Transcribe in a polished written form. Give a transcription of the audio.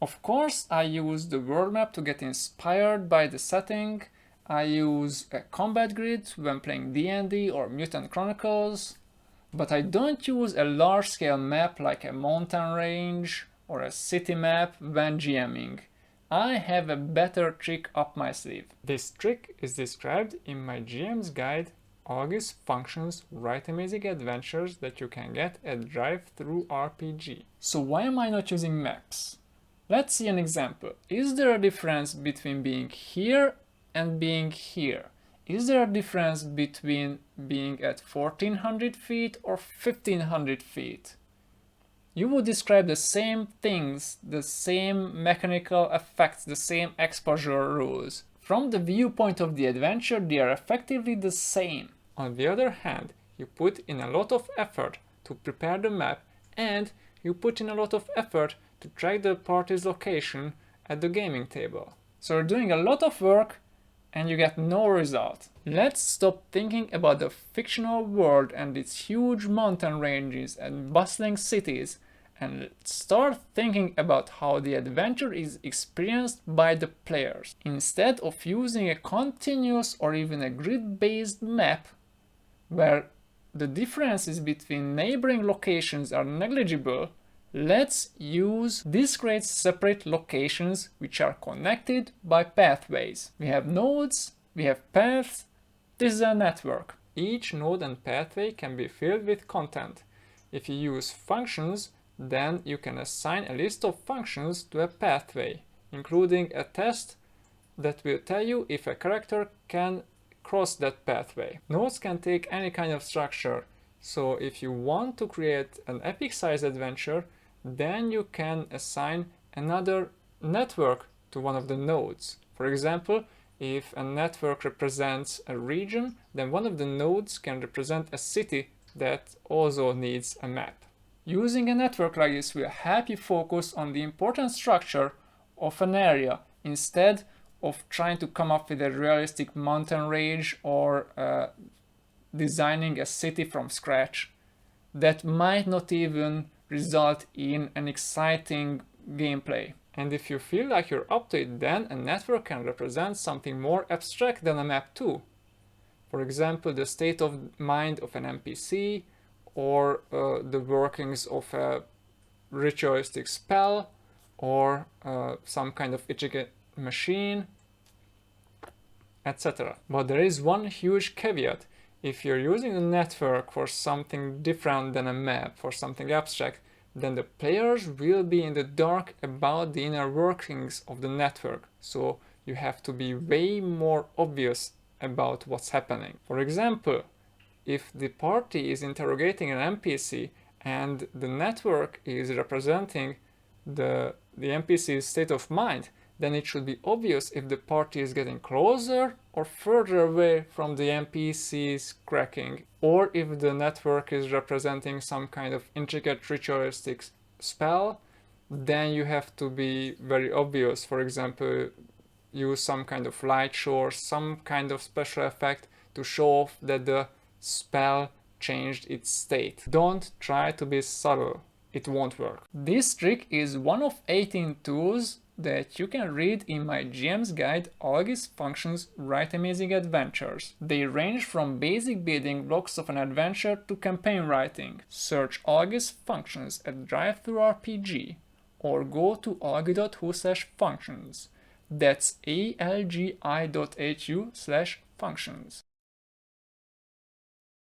Of course, I use the world map to get inspired by the setting. I use a combat grid when playing D&D or Mutant Chronicles, but I don't use a large-scale map like a mountain range or a city map when GMing. I have a better trick up my sleeve. This trick is described in my GM's guide, August Functions Write Amazing Adventures, that you can get at Drive-Thru RPG. So why am I not using maps? Let's see an example. Is there a difference between being here and being here? Is there a difference between being at 1400 feet or 1500 feet? You would describe the same things, the same mechanical effects, the same exposure rules. From the viewpoint of the adventure, they are effectively the same. On the other hand, you put in a lot of effort to prepare the map, and you put in a lot of effort to track the party's location at the gaming table. So you're doing a lot of work and you get no result. Let's stop thinking about the fictional world and its huge mountain ranges and bustling cities, and start thinking about how the adventure is experienced by the players. Instead of using a continuous or even a grid-based map where the differences between neighboring locations are negligible, let's use discrete separate locations which are connected by pathways. We have nodes, we have paths, this is a network. Each node and pathway can be filled with content. If you use functions, then you can assign a list of functions to a pathway, including a test that will tell you if a character can cross that pathway. Nodes can take any kind of structure, so if you want to create an epic-sized adventure, then you can assign another network to one of the nodes. For example, if a network represents a region, then one of the nodes can represent a city that also needs a map. Using a network like this will help you focus on the important structure of an area instead of trying to come up with a realistic mountain range or designing a city from scratch that might not even result in an exciting gameplay. And if you feel like you're up to it, then a network can represent something more abstract than a map too. For example, the state of mind of an NPC, or the workings of a ritualistic spell, or some kind of intricate machine, etc. But there is one huge caveat. If you're using a network for something different than a map, for something abstract, then the players will be in the dark about the inner workings of the network. So you have to be way more obvious about what's happening. For example, if the party is interrogating an NPC and the network is representing the NPC's state of mind, then it should be obvious if the party is getting closer or further away from the NPC's cracking, or if the network is representing some kind of intricate ritualistic spell, then you have to be very obvious. For example, use some kind of light source, some kind of special effect to show off that the spell changed its state. Don't try to be subtle, it won't work. This trick is one of 18 tools that you can read in my GM's guide, August Functions Write Amazing Adventures. They range from basic building blocks of an adventure to campaign writing. Search August Functions at Drive-Thru RPG or go to algi.hu/functions. That's algi.hu/functions.